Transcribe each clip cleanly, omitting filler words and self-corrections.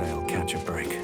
Someday I'll catch a break.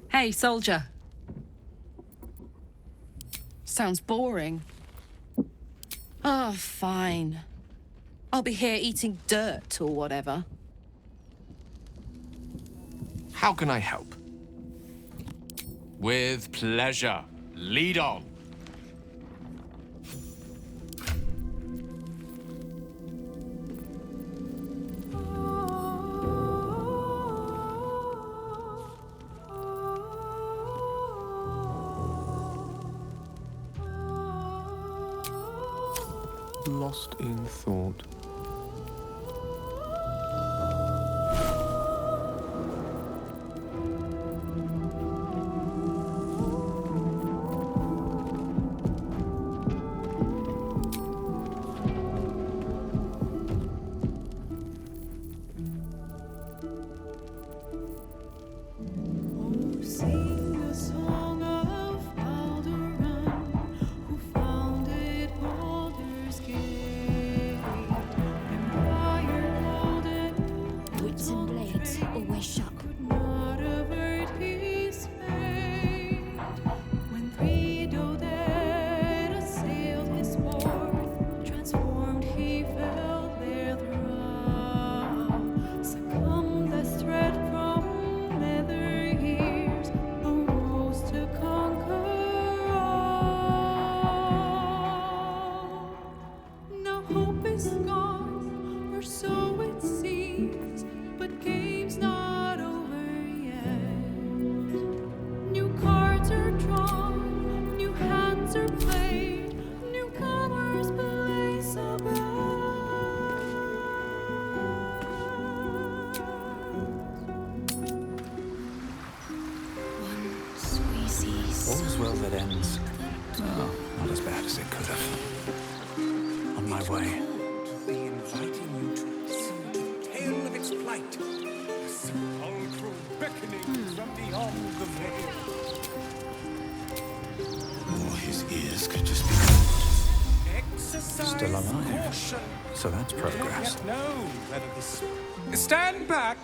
Hey, soldier. Sounds boring. Oh, fine. I'll be here eating dirt or whatever. How can I help? With pleasure. Lead on. Lost in thought. Sing the song of Baldur, who founded Baldur's Gate. Empire golden, Wits and blades always sharp. could not avert his fate. When three dead assailed his port, transformed he fell there throughout. Succumbed as threat from nether years, arose to conquer all. Now hope is gone, or so it seems, but game's not over yet. New cards are drawn, new hands are played, newcomers blaze above. One squeezy All's well that ends. Oh, not as bad as it could have. On my way. Be inviting you to see the tale of its plight. A sepulchral beckoning from beyond the veil. Or his ears could just be Exercise still alive. caution. So that's You don't progress. yet know whether this... Stand back!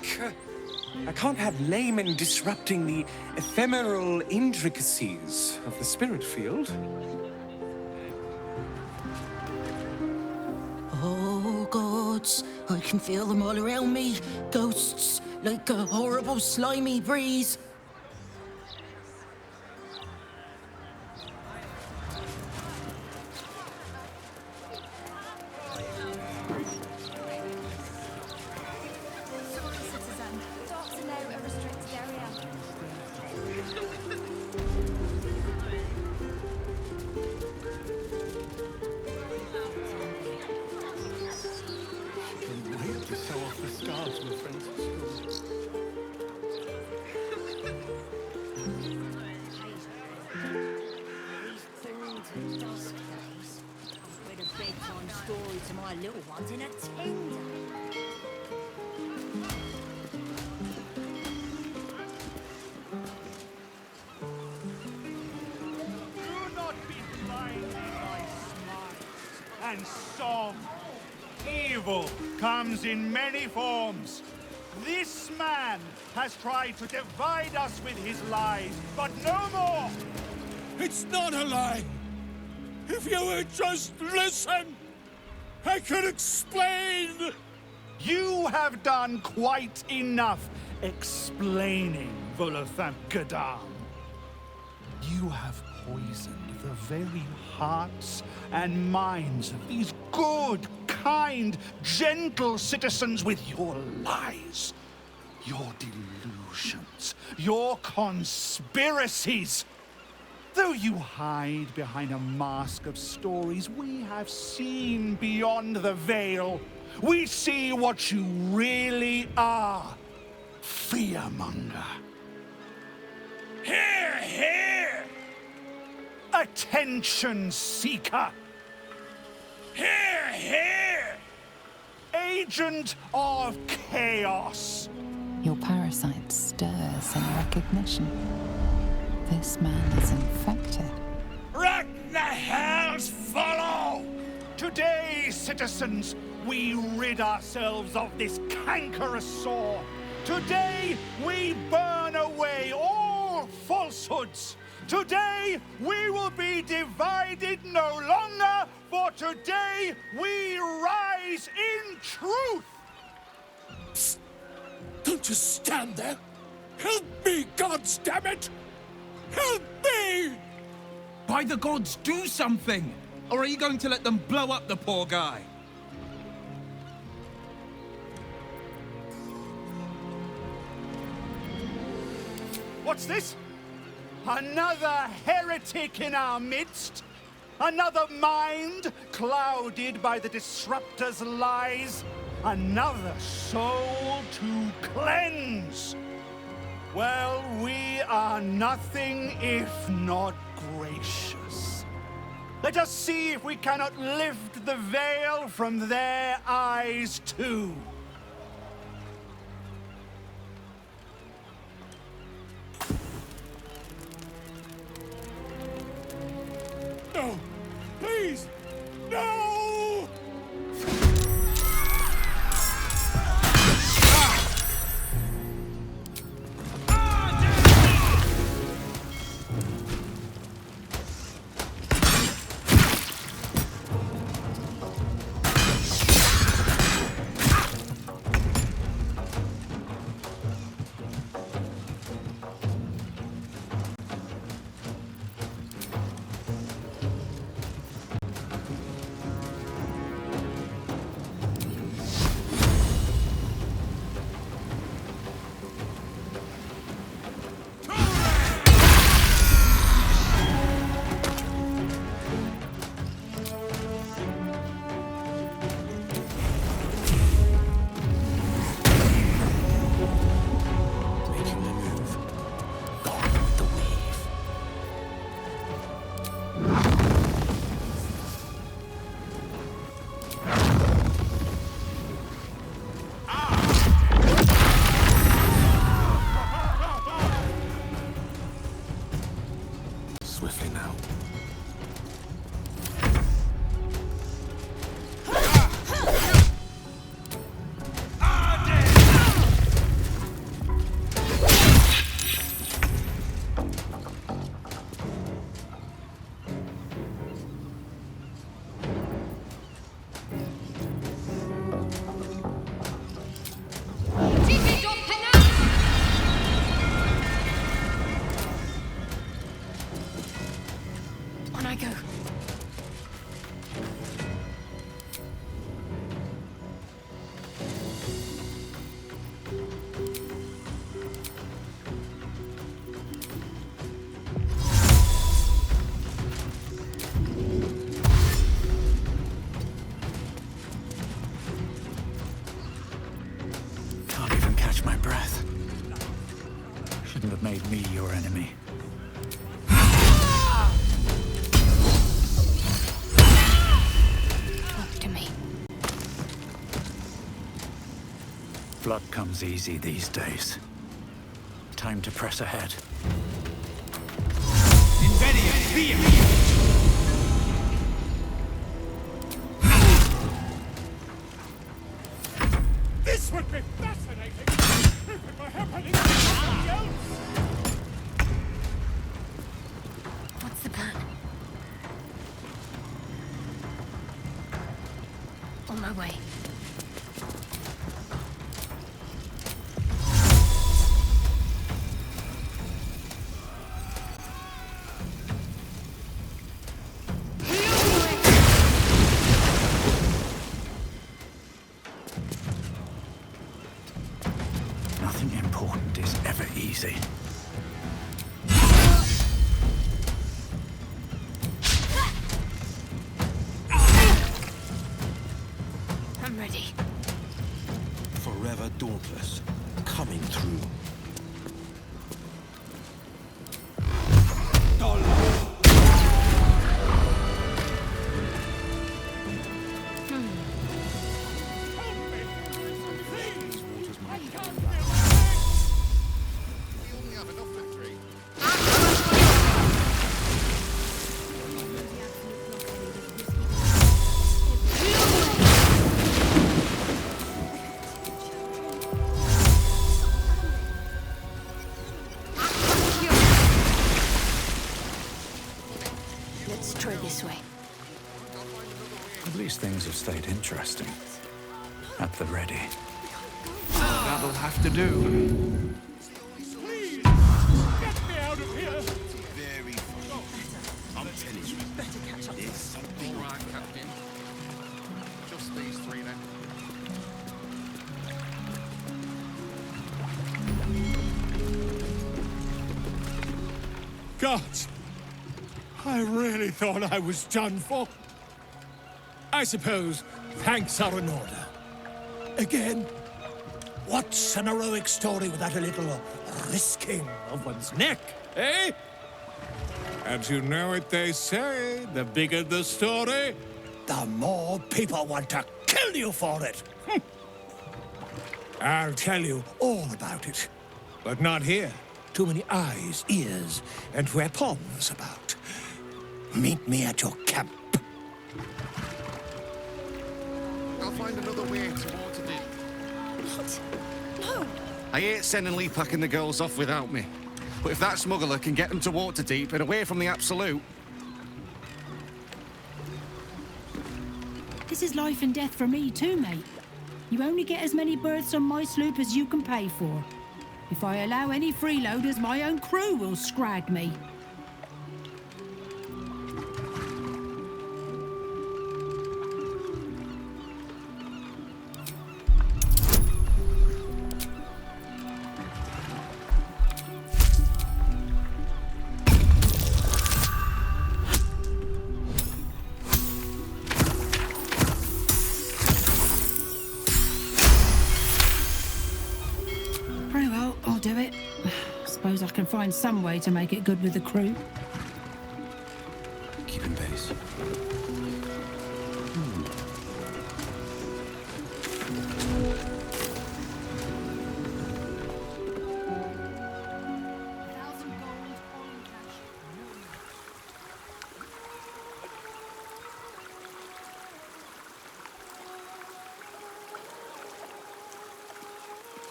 I can't have laymen disrupting the ephemeral intricacies of the spirit field. Oh, gods, I can feel them all around me. Ghosts, like a horrible, slimy breeze. Sorry, citizen. Docks are now a restricted area. Wait to show off the scars my friends at school. DOCKS days. I've read a bedtime story to my little ones in a tender. Do not be blinded by smiles and song. Evil comes in many forms. This man has tried to divide us with his lies, but no more! It's not a lie! If you would just listen, I could explain! You have done quite enough explaining, Volothamp Gadam. You have poisoned the very hearts and minds of these good, kind, gentle citizens with your lies, your delusions, your conspiracies. Though you hide behind a mask of stories, we have seen beyond the veil. We see what you really are. Fearmonger. Here, here! Attention seeker. Here, here! Agent of chaos. Your parasite stirs in recognition. This man is infected. Let the hells follow! Today, citizens, we rid ourselves of this cankerous sore. Today, we burn away all falsehoods. Today, we will be divided no longer, for today, we rise in truth. Psst. Don't just stand there. Help me, gods damn it! Help me! By the gods, do something! Or are you going to let them blow up the poor guy? What's this? Another heretic in our midst? Another mind clouded by the disruptor's lies? Another soul to cleanse? Well, we are nothing if not gracious. Let us see if we cannot lift the veil from their eyes too. No! Please! No! Swiftly now. On I go. Can't even catch my breath. Shouldn't have made me your enemy. Talk to me. Blood comes easy these days. Time to press ahead. Fear! This would be fascinating if it were happening to somebody else. What's the plan? On my way. Nothing important is ever easy. I'm ready. Forever dauntless, coming through. Let's try this way. At least things have stayed interesting. At the ready. That'll have to do. Please, get me out of here. Very funny. I'm telling you. Better catch up. There's something. All right, Captain. Just these three then. God, I really thought I was done for. I suppose thanks are in order. Again, what's an heroic story without a little risking of one's neck, eh? And you know what they say, the bigger the story, the more people want to kill you for it. I'll tell you all about it, but not here. Too many eyes, ears, and weapons about. Meet me at your camp. I'll find another way to Waterdeep. What? No! I hate sending Lee packing the girls off without me. But if that smuggler can get them to Waterdeep and away from the Absolute... This is life and death for me too, mate. You only get as many berths on my sloop as you can pay for. If I allow any freeloaders, my own crew will scrag me. Very well, I'll do it. Suppose I can find some way to make it good with the crew. Keeping pace.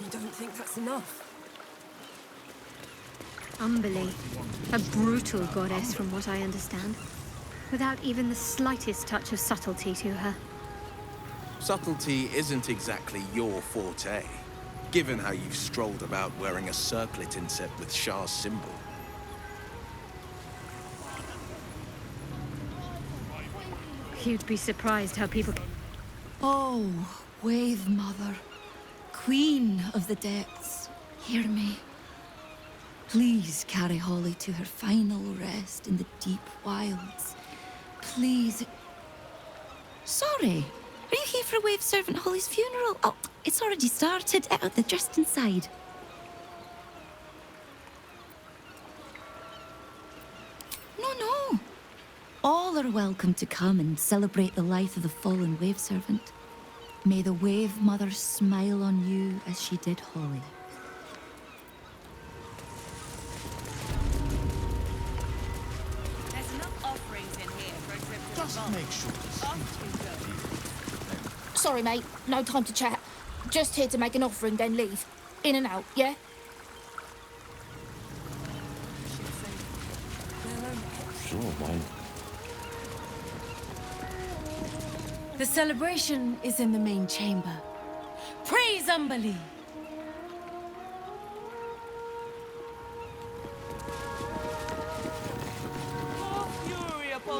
You don't think that's enough? Umberlee, a brutal goddess from what I understand, without even the slightest touch of subtlety to her. Subtlety isn't exactly your forte, given how you've strolled about wearing a circlet inset with Shah's symbol. You'd be surprised how people... Oh, Wave Mother, Queen of the Depths, hear me. Please carry Holly to her final rest in the deep wilds. Please. Sorry, are you here for Wave Servant Holly's funeral? Oh, it's already started. They're just inside. No. All are welcome to come and celebrate the life of the fallen Wave Servant. May the Wave Mother smile on you as she did Holly. There's enough offerings in here for a trip to Just make sure to speak. Sorry, mate. No time to chat. Just here to make an offering, then leave. In and out, yeah? Sure, why? The celebration is in the main chamber. Praise Umberlee!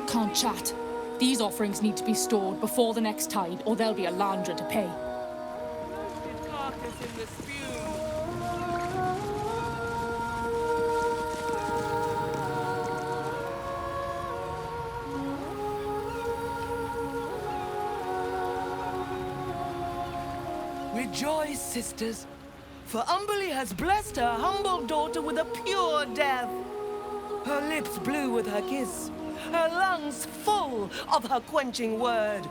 Can't chat. These offerings need to be stored before the next tide, or there'll be a landra to pay. Rejoice, sisters, for Umberlee has blessed her humble daughter with a pure death. Her lips blue with her kiss, her lungs full of her quenching word.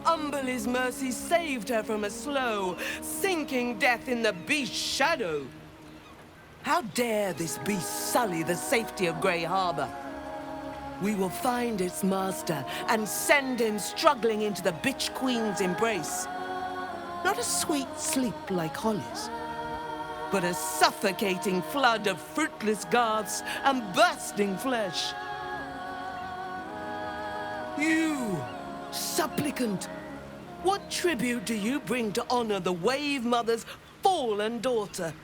Umberlee's mercy saved her from a slow, sinking death in the beast's shadow. How dare this beast sully the safety of Grey Harbor? We will find its master and send him struggling into the bitch queen's embrace. Not a sweet sleep like Holly's, but a suffocating flood of fruitless garths and bursting flesh. You, supplicant, what tribute do you bring to honor the Wave Mother's fallen daughter?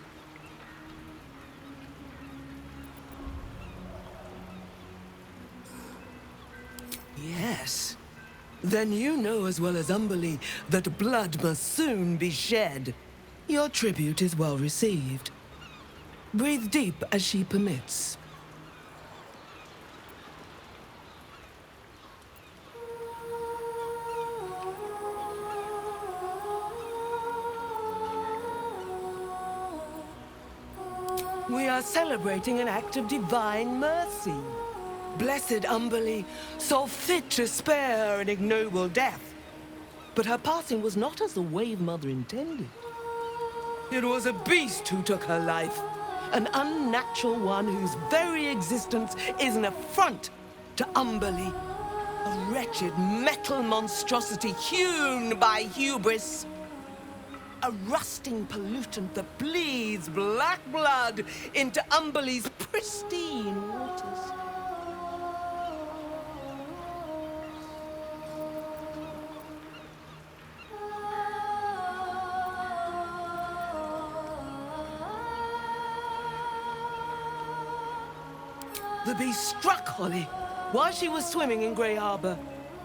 Yes. Then you know as well as Umberlee that blood must soon be shed. Your tribute is well received. Breathe deep as she permits. We are celebrating an act of divine mercy. Blessed Umberlee saw fit to spare her an ignoble death. But her passing was not as the Wave Mother intended. It was a beast who took her life. An unnatural one whose very existence is an affront to Umberlee. A wretched metal monstrosity hewn by hubris. A rusting pollutant that bleeds black blood into Umberlee's pristine waters. The beast struck Holly while she was swimming in Grey Harbor.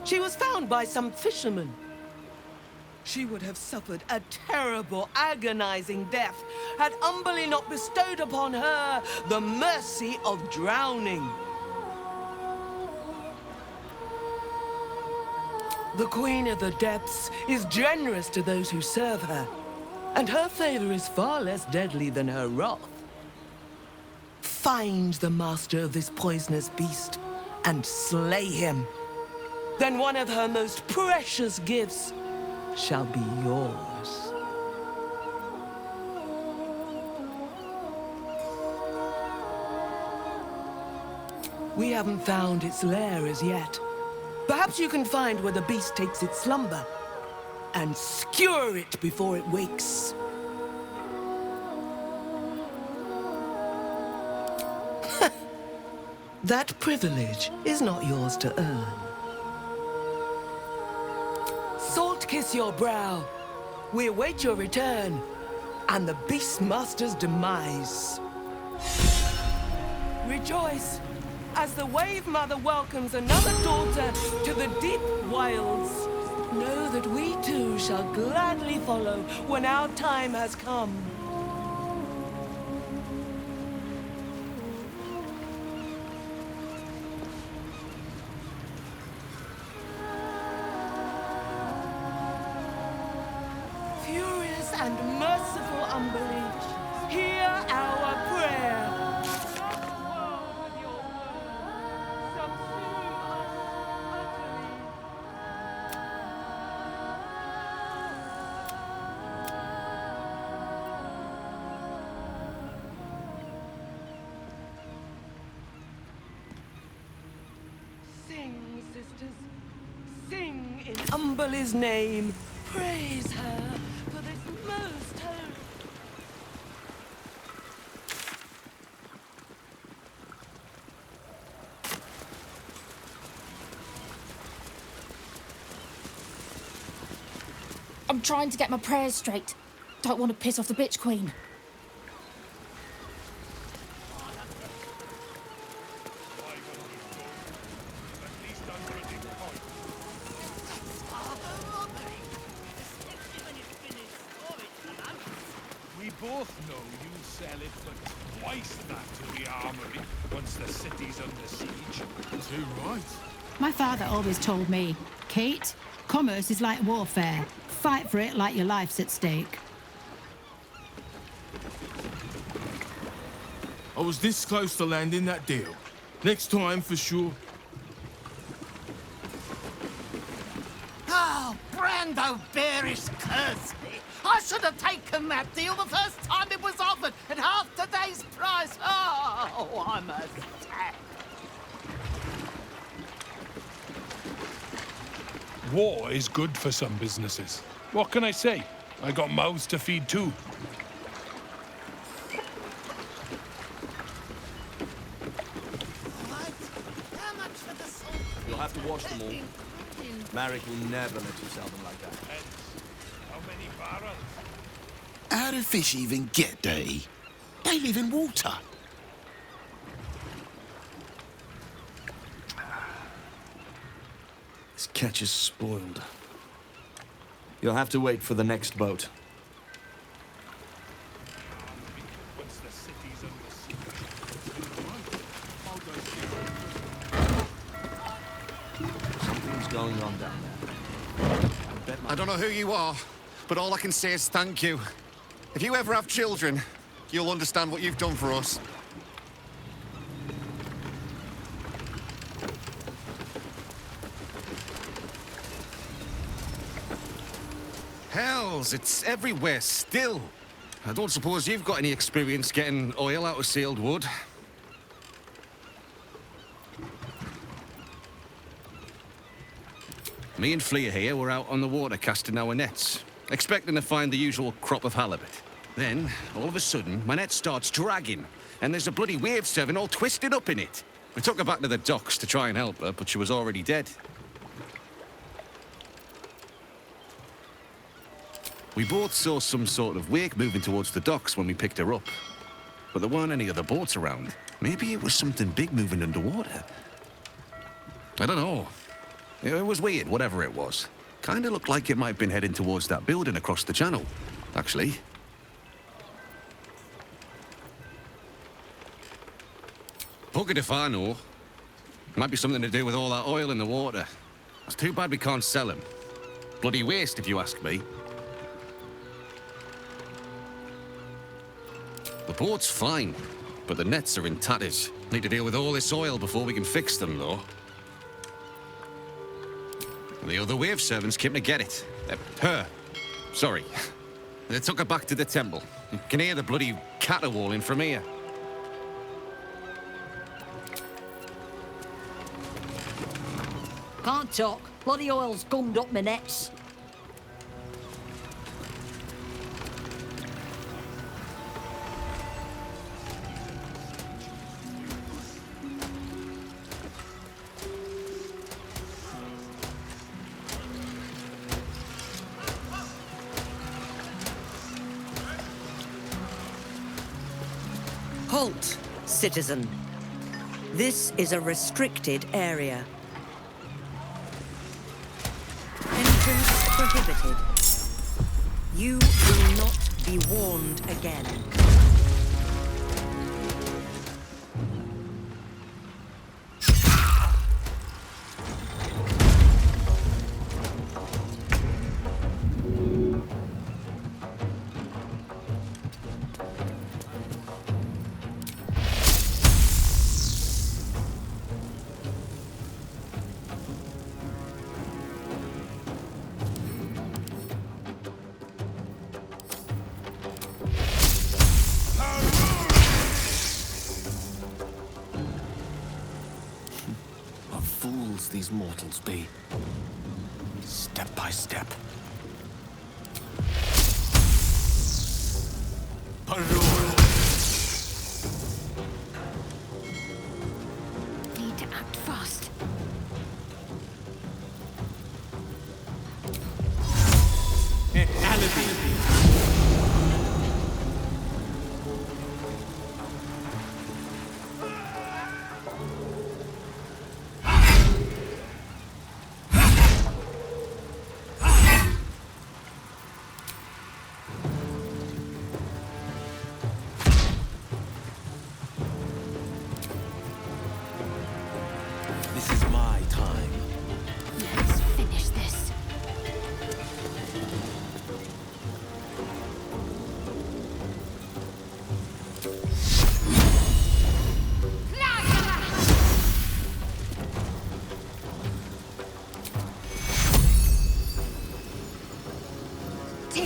She was found by some fishermen. She would have suffered a terrible, agonizing death had Umberlee not bestowed upon her the mercy of drowning. The Queen of the Depths is generous to those who serve her, and her favor is far less deadly than her wrath. Find the master of this poisonous beast and slay him. Then one of her most precious gifts shall be yours. We haven't found its lair as yet. Perhaps you can find where the beast takes its slumber and skewer it before it wakes. That privilege is not yours to earn. Salt kiss your brow. We await your return and the Beastmaster's demise. Rejoice as the Wave Mother welcomes another daughter to the deep wilds. Know that we too shall gladly follow when our time has come. And merciful Umberlee, hear our prayer. Sing, sisters, sing in Umberlee's name. Praise her for this Most terrible. I'm trying to get my prayers straight. Don't want to piss off the bitch queen. We both know you sell it for twice that to the armory once the city's under siege. Too right. My father always told me, Kate, commerce is like warfare. Fight for it like your life's at stake. I was this close to landing that deal. Next time, for sure. Oh, Brando bearish curse me. I should have taken that deal the first time it was offered at half today's price. Oh, I'm a sack. War is good for some businesses. What can I say? I got mouths to feed too. You'll have to wash them all. Marek will never let you sell them like that. How many barrels? How do fish even get dirty? They live in water. This catch is spoiled. You'll have to wait for the next boat. Once the city's under siege. Something's going on down there. I don't know who you are, but all I can say is thank you. If you ever have children, you'll understand what you've done for us. Hells, it's everywhere still. I don't suppose you've got any experience getting oil out of sealed wood. Me and Flea here were out on the water casting our nets, expecting to find the usual crop of halibut. Then, all of a sudden, my net starts dragging, and there's a bloody wave serving all twisted up in it. We took her back to the docks to try and help her, but she was already dead. We both saw some sort of wake moving towards the docks when we picked her up. But there weren't any other boats around. Maybe it was something big moving underwater. I don't know. It was weird, whatever it was. Kinda looked like it might have been heading towards that building across the channel, actually. Buggered if I know. Might be something to do with all that oil in the water. It's too bad we can't sell him. Bloody waste, if you ask me. The boat's fine, but the nets are in tatters. Need to deal with all this oil before we can fix them, though. The other wave servants came to get it. Her. Sorry. They took her back to the temple. You can hear the bloody caterwauling from here. Can't talk. Bloody oil's gummed up my nets. Halt, citizen. This is a restricted area. Entrance prohibited. You will not be warned again. These mortals be. Step by step. Need to act fast. This is my time. Let's finish this. The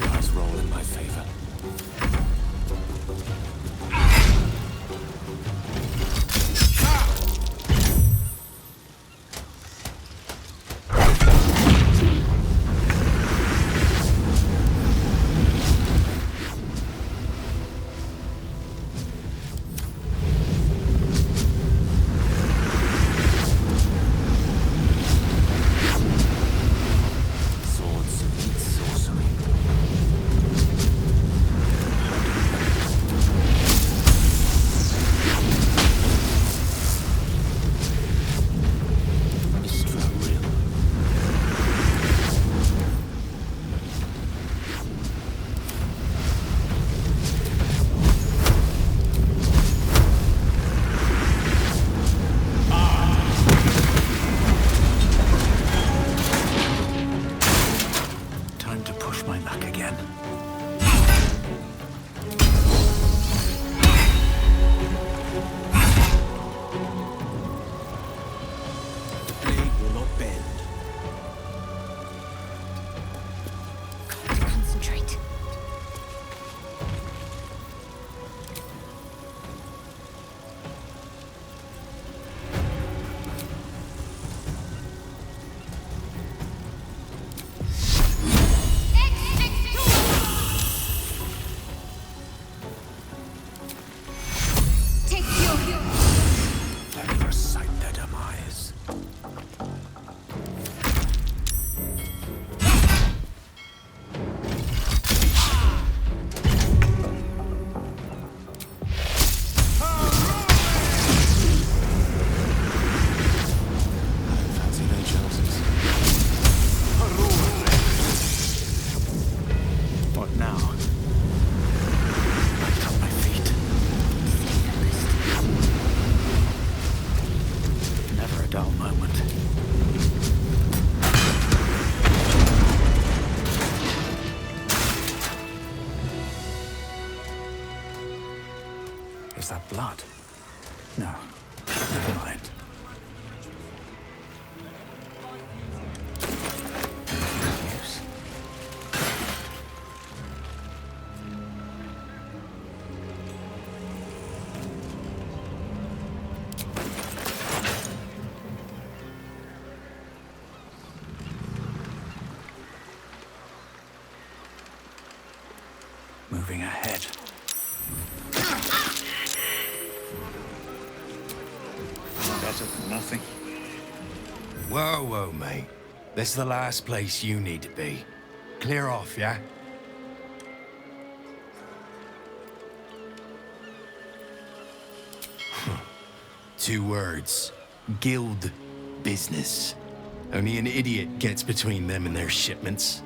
dice roll in my favor. Swords meet sorcery. Mistra Rim. Time to push my luck again. The blade will not bend. Got to concentrate. Let me recite their demise. I don't fancy their chances. What now? Right on my feet. Never a dull moment. Is that blood? No. Never mind. Anything of use? Moving ahead. Better than nothing. Whoa, whoa, mate. This is the last place you need to be. Clear off, yeah? Two words. Guild business. Only an idiot gets between them and their shipments.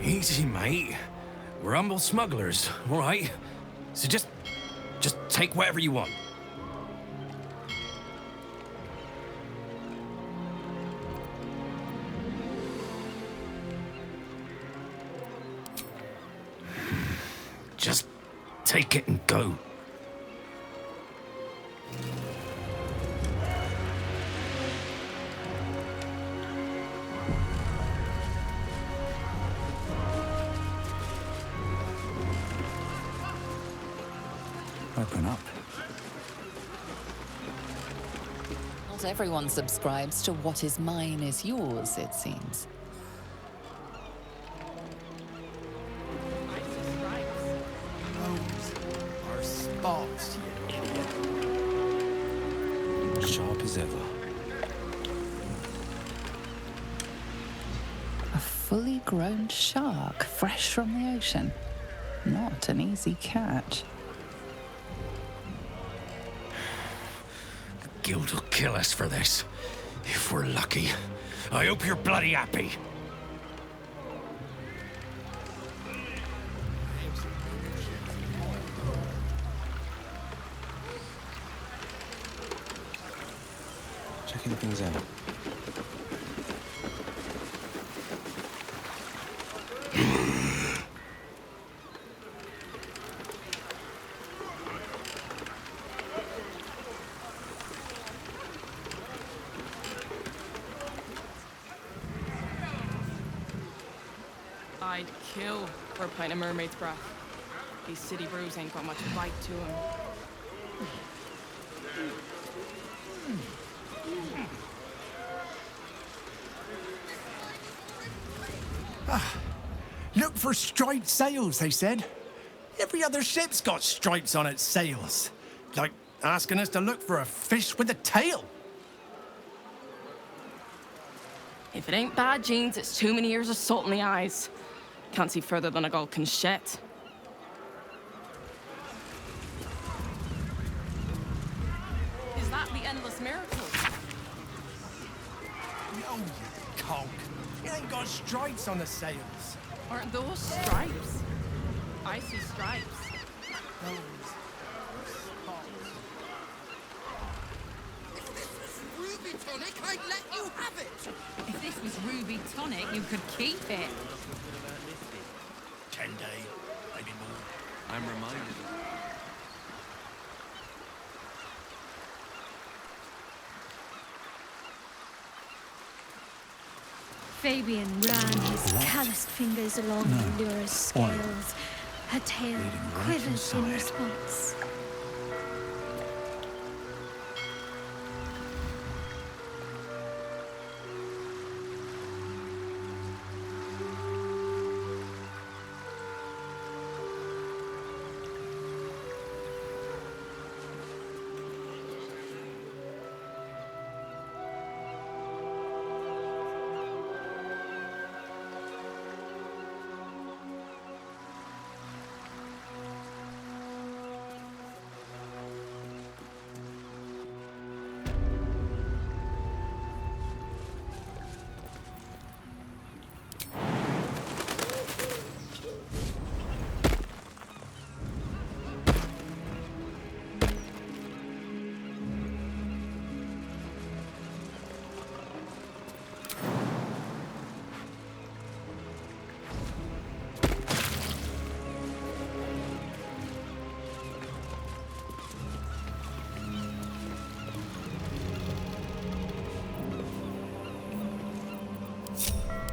Easy, mate. We're humble smugglers, all right? So just take whatever you want. Just take it and go. Open up. Not everyone subscribes to what is mine is yours, it seems. Those are spots, you idiot. Sharp as ever. A fully grown shark, fresh from the ocean. Not an easy catch. The guild will kill us for this. If we're lucky. I hope you're bloody happy. Checking things out. I'd kill for a pint of mermaid's breath. These city brews ain't got much bite to them. Look for striped sails, they said. Every other ship's got stripes on its sails. Like asking us to look for a fish with a tail. If it ain't bad genes, it's too many years of salt in the eyes. Can't see further than a gull can shet. Is that the endless miracle? No, you conk. It ain't got stripes on the sails. Aren't those stripes? I see stripes. Ruby tonic, I'd let you have it. If this was ruby tonic, you could keep it. 10 days, maybe more. I'm reminded. Fabian ran his calloused fingers along the lure's scales. Her tail quivered in response.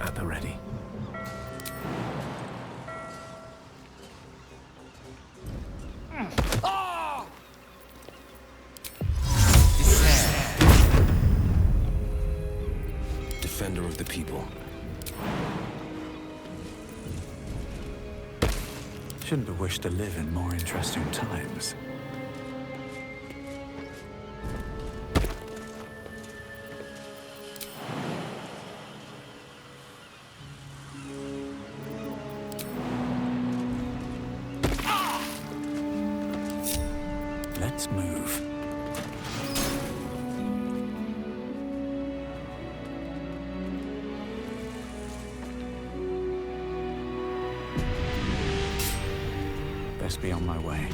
At the ready. Oh! Defender of the people. Shouldn't have wished to live in more interesting times. Let's move. Best be on my way.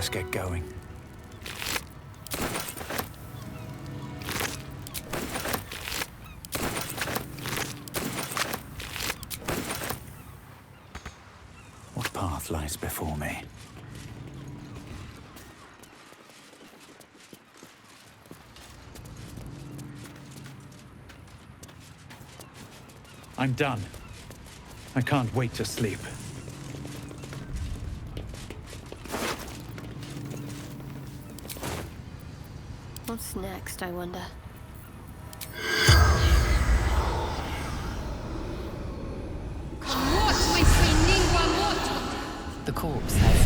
Let's get going. What path lies before me? I'm done. I can't wait to sleep. What's next, I wonder? The corpse has